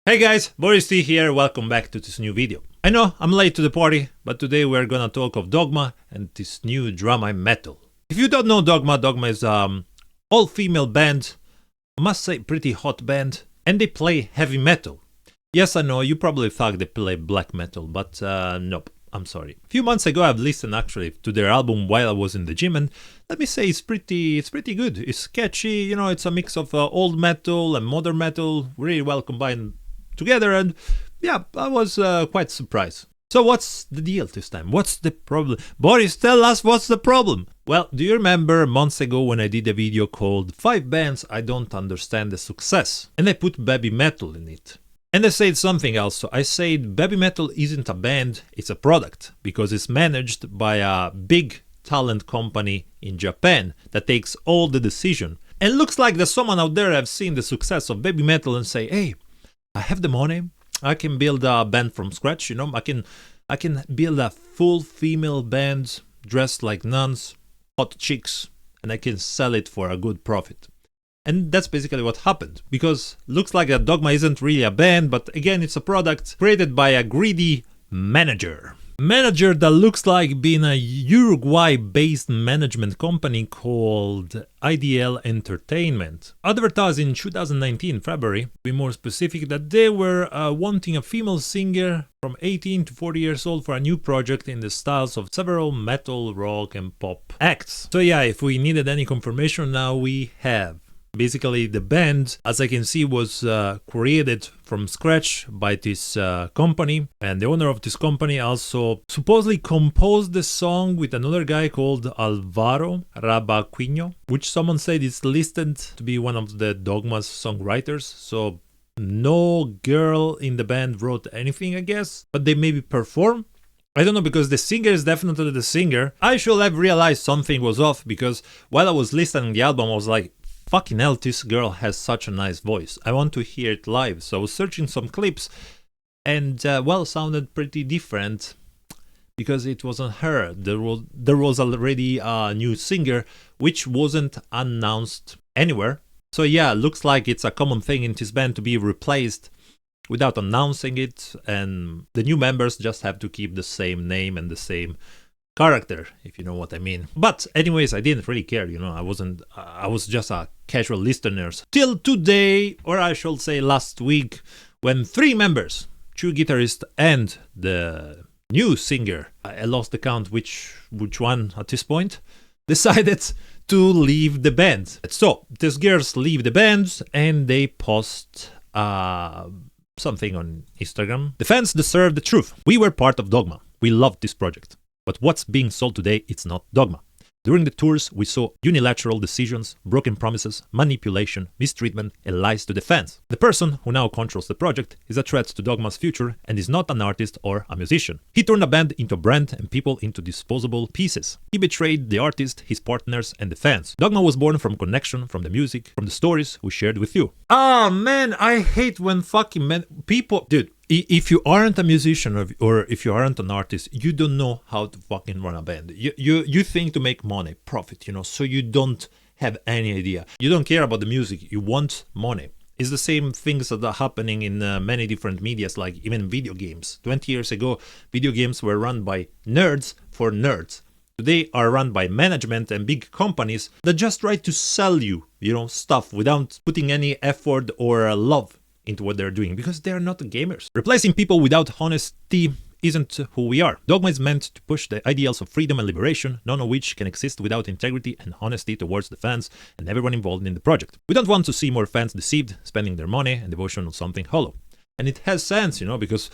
Hey guys, BorisT here, welcome back to this new video. I know I'm late to the party, but today we're gonna talk of Dogma and this new drama metal. If you don't know Dogma, Dogma is all-female band, I must say pretty hot band, and they play heavy metal. Yes, I know, you probably thought they play black metal, but nope, I'm sorry. A few months ago I've listened actually to their album while I was in the gym, and let me say it's pretty good. It's catchy, you know, it's a mix of old metal and modern metal, really well combined together, and yeah, I was quite surprised. So what's the deal this time? What's the problem? Boris, tell us what's the problem. Well, do you remember months ago when I did a video called 5 bands I don't understand the success? And I put baby metal in it. And I said something else. I said baby metal isn't a band, it's a product, because it's managed by a big talent company in Japan that takes all the decision. And looks like there's someone out there have seen the success of baby metal and say, hey, I have the money, I can build a band from scratch, you know, I can build a full female band dressed like nuns, hot chicks, and I can sell it for a good profit. And that's basically what happened, because looks like that Dogma isn't really a band, but again it's a product created by a greedy manager. Manager that looks like being a Uruguay-based management company called IDL Entertainment. Advertised in 2019 February, to be more specific, that they were wanting a female singer from 18 to 40 years old for a new project in the styles of several metal, rock and pop acts. So yeah, if we needed any confirmation, now we have. Basically, the band, as I can see, was created from scratch by this company, and the owner of this company also supposedly composed the song with another guy called Alvaro Rabaquino, which someone said is listed to be one of the Dogma's songwriters. So no girl in the band wrote anything, I guess, but they maybe perform. I don't know, because the singer is definitely the singer. I should have realized something was off, because while I was listening to the album, I was like, fucking hell, this girl has such a nice voice. I want to hear it live. So I was searching some clips, and well, sounded pretty different because it wasn't her. There was already a new singer which wasn't announced anywhere. So yeah, looks like it's a common thing in this band to be replaced without announcing it, and the new members just have to keep the same name and the same character, if you know what I mean. But anyways, I didn't really care, you know, I was just a casual listener till today, or I should say last week, when 3 members, 2 guitarists and the new singer, I lost the count which one at this point, decided to leave the band. So these girls leave the band and they post something on Instagram. The fans deserve the truth. We were part of Dogma. We loved this project. But what's being sold today, it's not Dogma. During the tours, we saw unilateral decisions, broken promises, manipulation, mistreatment, and lies to the fans. The person who now controls the project is a threat to Dogma's future and is not an artist or a musician. He turned a band into a brand and people into disposable pieces. He betrayed the artist, his partners, and the fans. Dogma was born from connection, from the music, from the stories we shared with you. Ah, man, I hate when fucking people... Dude, if you aren't a musician or if you aren't an artist, you don't know how to fucking run a band. You think to make money, profit, you know, so you don't have any idea. You don't care about the music, you want money. It's the same things that are happening in many different medias, like even video games. 20 years ago, video games were run by nerds for nerds. Today are run by management and big companies that just try to sell you, you know, stuff without putting any effort or love into what they're doing, because they're not gamers. Replacing people without honesty isn't who we are. Dogma is meant to push the ideals of freedom and liberation, none of which can exist without integrity and honesty towards the fans and everyone involved in the project. We don't want to see more fans deceived, spending their money and devotion on something hollow. And it has sense, you know, because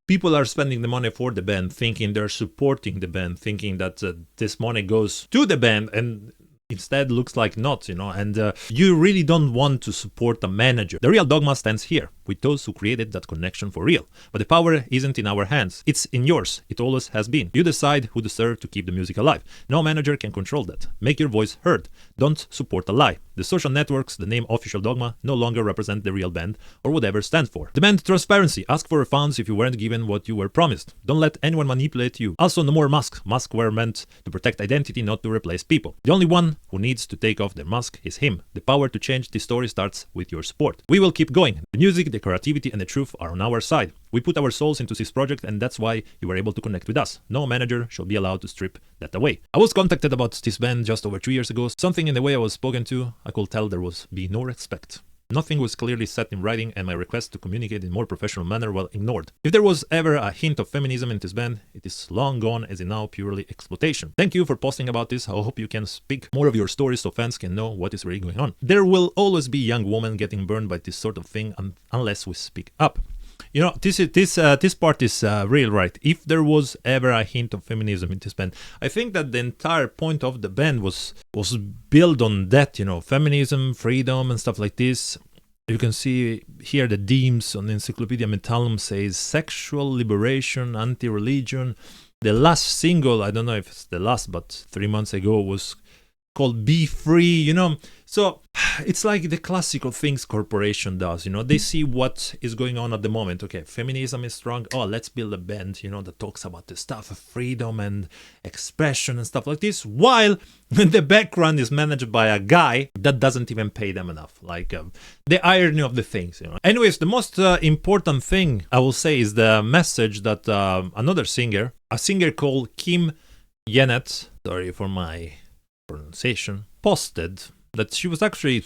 people are spending the money for the band, thinking they're supporting the band, thinking that this money goes to the band, and instead looks like not, you know, and you really don't want to support a manager. The real Dogma stands here, with those who created that connection for real. But the power isn't in our hands, it's in yours. It always has been. You decide who deserves to keep the music alive. No manager can control that. Make your voice heard. don't support a lie. The social networks, the name Official Dogma, no longer represent the real band or whatever stand for. Demand transparency. Ask for refunds if you weren't given what you were promised. Don't let anyone manipulate you. Also, no more masks. Masks were meant to protect identity, not to replace people. The only one who needs to take off their mask is him. The power to change this story starts with your support. We will keep going. The music, the creativity, and the truth are on our side. We put our souls into this project, and that's why you were able to connect with us. No manager shall be allowed to strip that away. I was contacted about this band just over 2 years ago. Something in the way I was spoken to, I could tell there was be no respect. Nothing was clearly set in writing, and my request to communicate in a more professional manner was ignored. If there was ever a hint of feminism in this band, it is long gone, as in now purely exploitation. Thank you for posting about this. I hope you can speak more of your stories so fans can know what is really going on. There will always be young women getting burned by this sort of thing unless we speak up. You know, this part is real right. If there was ever a hint of feminism in this band, I think that the entire point of the band was built on that, you know, feminism, freedom, and stuff like this. You can see here the themes on Encyclopedia Metallum says sexual liberation, anti-religion. The last single, I don't know if it's the last, but 3 months ago was called Be Free, you know. So it's like the classical things corporation does, you know. They see what is going on at the moment. Okay, feminism is strong. Oh, let's build a band, you know, that talks about the stuff of freedom and expression and stuff like this, while the background is managed by a guy that doesn't even pay them enough. Like the irony of the things, you know. Anyways, the most important thing I will say is the message that another singer, a singer called Kim Yenet, sorry for my pronunciation, posted that she was actually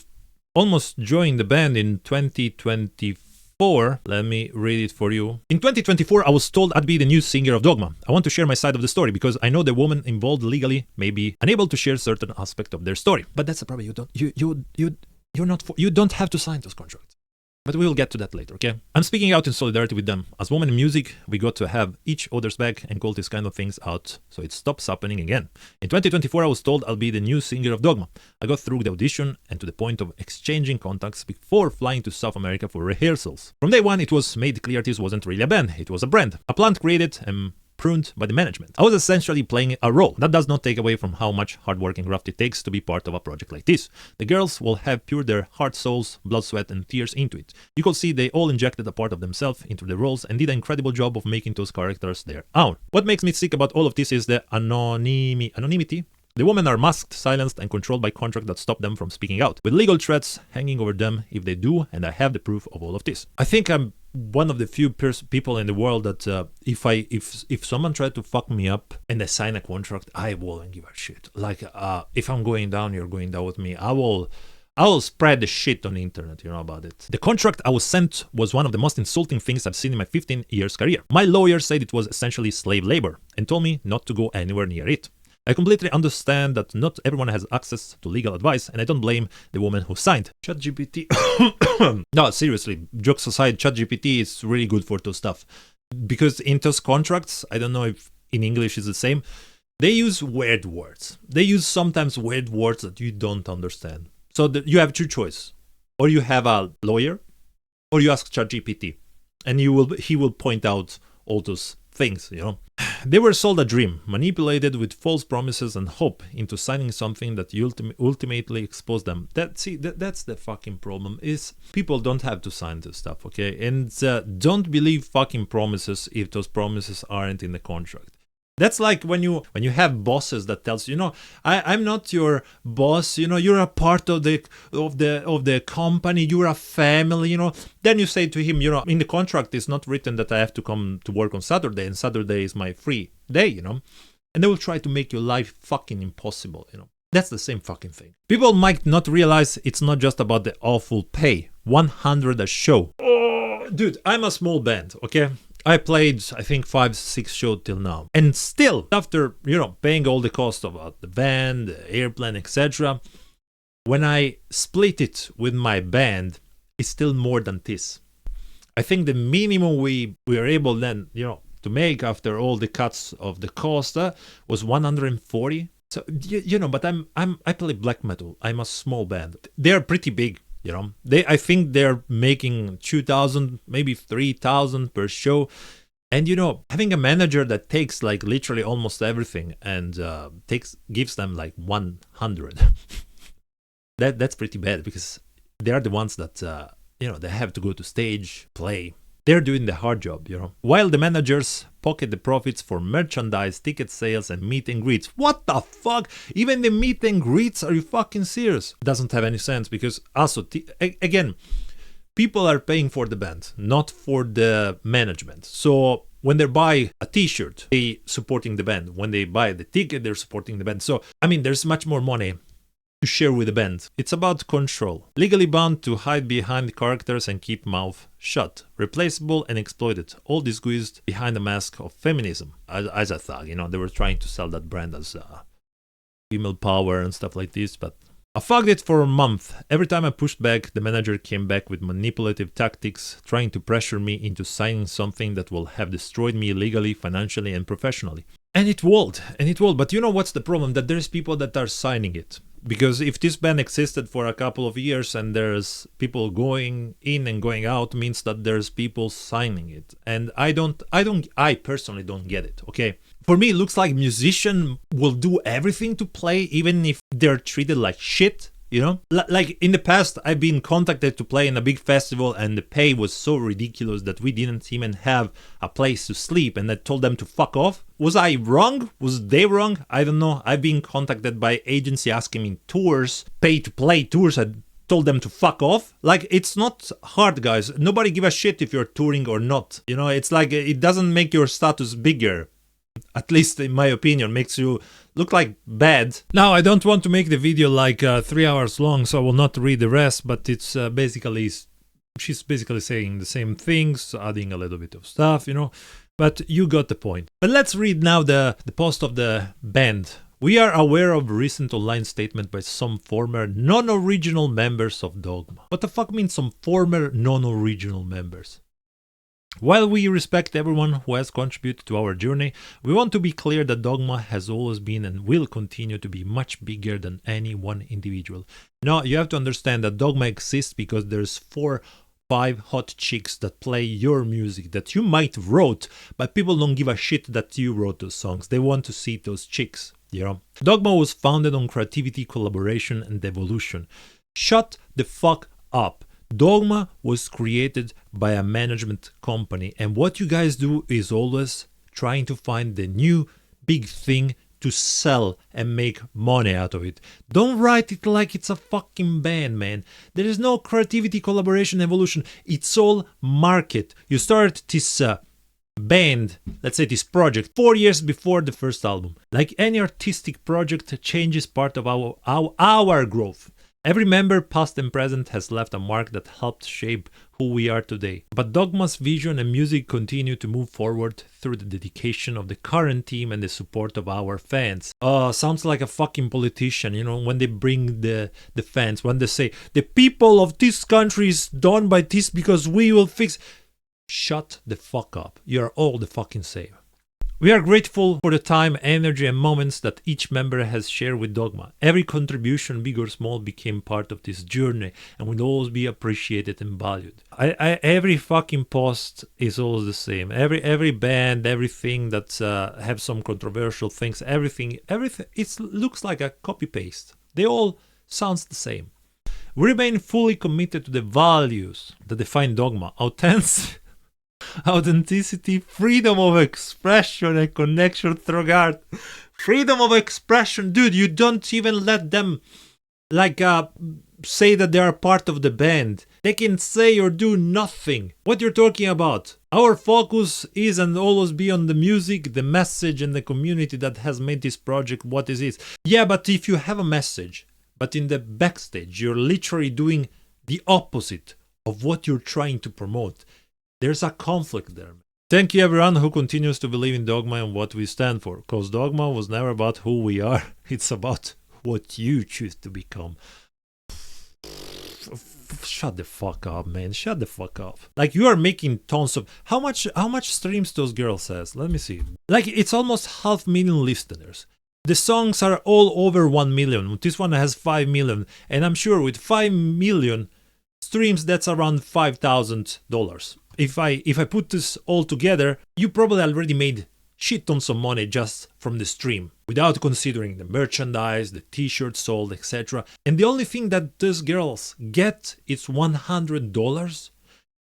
almost joining the band in 2024. Let me read it for you. In 2024, I was told I'd be the new singer of Dogma. I want to share my side of the story because I know the woman involved legally may be unable to share certain aspect of their story. But that's the problem. You don't have to sign those contracts. But we will get to that later, okay? I'm speaking out in solidarity with them. As women in music, we got to have each other's back and call these kind of things out so it stops happening again. In 2024, I was told I'll be the new singer of Dogma. I got through the audition and to the point of exchanging contacts before flying to South America for rehearsals. From day one, it was made clear this wasn't really a band, it was a brand. A plant created and pruned by the management. I was essentially playing a role. That does not take away from how much hard work and graft it takes to be part of a project like this. The girls will have poured their heart, souls, blood, sweat, and tears into it. You could see they all injected a part of themselves into the roles and did an incredible job of making those characters their own. What makes me sick about all of this is the anonymity. The women are masked, silenced, and controlled by contracts that stop them from speaking out, with legal threats hanging over them if they do, and I have the proof of all of this. I think I'm one of the few people in the world that if someone tried to fuck me up and I sign a contract, I won't give a shit. Like if I'm going down, you're going down with me. I will spread the shit on the internet, you know, about it. The contract I was sent was one of the most insulting things I've seen in my 15 years career. My lawyer said it was essentially slave labor and told me not to go anywhere near it. I completely understand that not everyone has access to legal advice, and I don't blame the woman who signed. ChatGPT. No, seriously, jokes aside, ChatGPT is really good for those stuff. Because in those contracts, I don't know if in English is the same, they use weird words. They use sometimes weird words that you don't understand. So you have two choices. Or you have a lawyer, or you ask ChatGPT, and he will point out all those things, you know. They were sold a dream, manipulated with false promises and hope into signing something that ultimately exposed them. That's the fucking problem, is people don't have to sign this stuff, okay? And don't believe fucking promises if those promises aren't in the contract. That's like when you have bosses that tells you, know, I'm not your boss, you know, you're a part of the company, you're a family, you know. Then you say to him, you know, in the contract it's not written that I have to come to work on Saturday, and Saturday is my free day, you know. And they will try to make your life fucking impossible, you know. That's the same fucking thing. People might not realize it's not just about the awful pay. 100 a show. Oh, dude, I'm a small band, okay? I played, I think, 5-6 shows till now. And still, after, you know, paying all the cost of the van, the airplane, etc., when I split it with my band, it's still more than this. I think the minimum we were able then, you know, to make after all the cuts of the cost was 140. So, you know, but I play black metal. I'm a small band. They're pretty big. You know, I think they're making 2,000, maybe 3,000 per show. And, you know, having a manager that takes like literally almost everything and gives them like 100. that's pretty bad, because they are the ones that they have to go to stage, play. They're doing the hard job, while the managers pocket the profits for merchandise, ticket sales, and meet and greets. What the fuck? Even the meet and greets? Are you fucking serious? Doesn't have any sense, because also, again, people are paying for the band, not for the management. So when they buy a t-shirt, they supporting the band. When they buy the ticket, they're supporting the band. So, I mean, there's much more money to share with the band. It's about control. Legally bound to hide behind characters and keep mouth shut. Replaceable and exploited. All disguised behind a mask of feminism. As a thug, they were trying to sell that brand as female power and stuff like this, but I fucked it for a month. Every time I pushed back, the manager came back with manipulative tactics, trying to pressure me into signing something that will have destroyed me legally, financially, and professionally. And it would. But you know what's the problem? That there's people that are signing it. Because if this ban existed for a couple of years and there's people going in and going out, means that there's people signing it. And I personally don't get it, okay? For me, it looks like musicians will do everything to play, even if they're treated like shit, Like in the past, I've been contacted to play in a big festival and the pay was so ridiculous that we didn't even have a place to sleep, and I told them to fuck off. Was I wrong? Was they wrong? I don't know. I've been contacted by agency asking me tours, pay to play tours. I told them to fuck off. Like, it's not hard, guys. Nobody give a shit if you're touring or not. It's like it doesn't make your status bigger. At least in my opinion, makes you look like bad. Now, I don't want to make the video like 3 hours long, so I will not read the rest, but it's she's basically saying the same things, adding a little bit of stuff, but you got the point. But let's read now the post of the band. We are aware of recent online statement by some former non-original members of Dogma. What the fuck means some former non-original members? While we respect everyone who has contributed to our journey, we want to be clear that Dogma has always been and will continue to be much bigger than any one individual. Now, you have to understand that Dogma exists because there's 4-5 hot chicks that play your music that you might wrote, but people don't give a shit that you wrote those songs. They want to see those chicks, Dogma was founded on creativity, collaboration, and evolution. Shut the fuck up. Dogma was created by a management company, and what you guys do is always trying to find the new big thing to sell and make money out of it. Don't write it like it's a fucking band, man. There is no creativity, collaboration, evolution. It's all market. You start this band, let's say this project, 4 years before the first album. Like any artistic project, change is part of our growth. Every member, past and present, has left a mark that helped shape who we are today. But Dogma's vision and music continue to move forward through the dedication of the current team and the support of our fans. Sounds like a fucking politician, when they bring the fans, when they say, the people of this country is done by this because we will fix... Shut the fuck up. You're all the fucking same. We are grateful for the time, energy, and moments that each member has shared with Dogma. Every contribution, big or small, became part of this journey and will always be appreciated and valued. Every fucking post is always the same. Every band, everything that have some controversial things, everything, it looks like a copy-paste. They all sounds the same. We remain fully committed to the values that define Dogma. Authenticity, freedom of expression, and connection through art. Freedom of expression, dude. You don't even let them say that they are part of the band. They can say or do nothing. What you're talking about? Our focus is and always be on the music, the message, and the community that has made this project what it is. Yeah, but if you have a message, but in the backstage you're literally doing the opposite of what you're trying to promote, there's a conflict there. Thank you everyone who continues to believe in Dogma and what we stand for, because Dogma was never about who we are, it's about what you choose to become. Shut the fuck up, man. Shut the fuck up. Like, you are making tons of... How much streams those girls has? Let me see. Like, it's almost 500,000 listeners. The songs are all over 1 million. This one has 5 million. And I'm sure with 5 million streams, that's around $5,000. If I put this all together, you probably already made shit tons of money just from the stream, without considering the merchandise, the t-shirts sold, etc. And the only thing that these girls get is $100?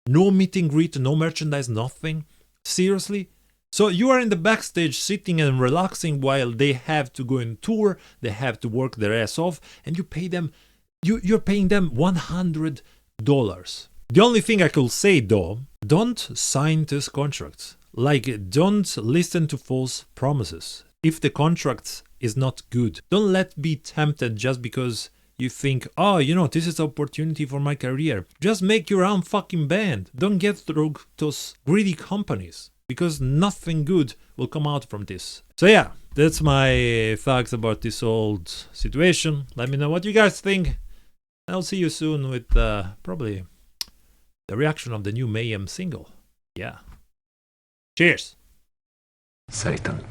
No meet and greet, no merchandise, nothing? Seriously? So you are in the backstage sitting and relaxing while they have to go on tour, they have to work their ass off, and you pay them, you're paying them $100. The only thing I could say though, don't sign these contracts. Like, don't listen to false promises. If the contract is not good, don't let be tempted just because you think, oh, you know, this is an opportunity for my career. Just make your own fucking band. Don't get through those greedy companies, because nothing good will come out from this. So yeah, that's my thoughts about this old situation. Let me know what you guys think. I'll see you soon with probably the reaction of the new Mayhem single. Yeah. Cheers. Satan.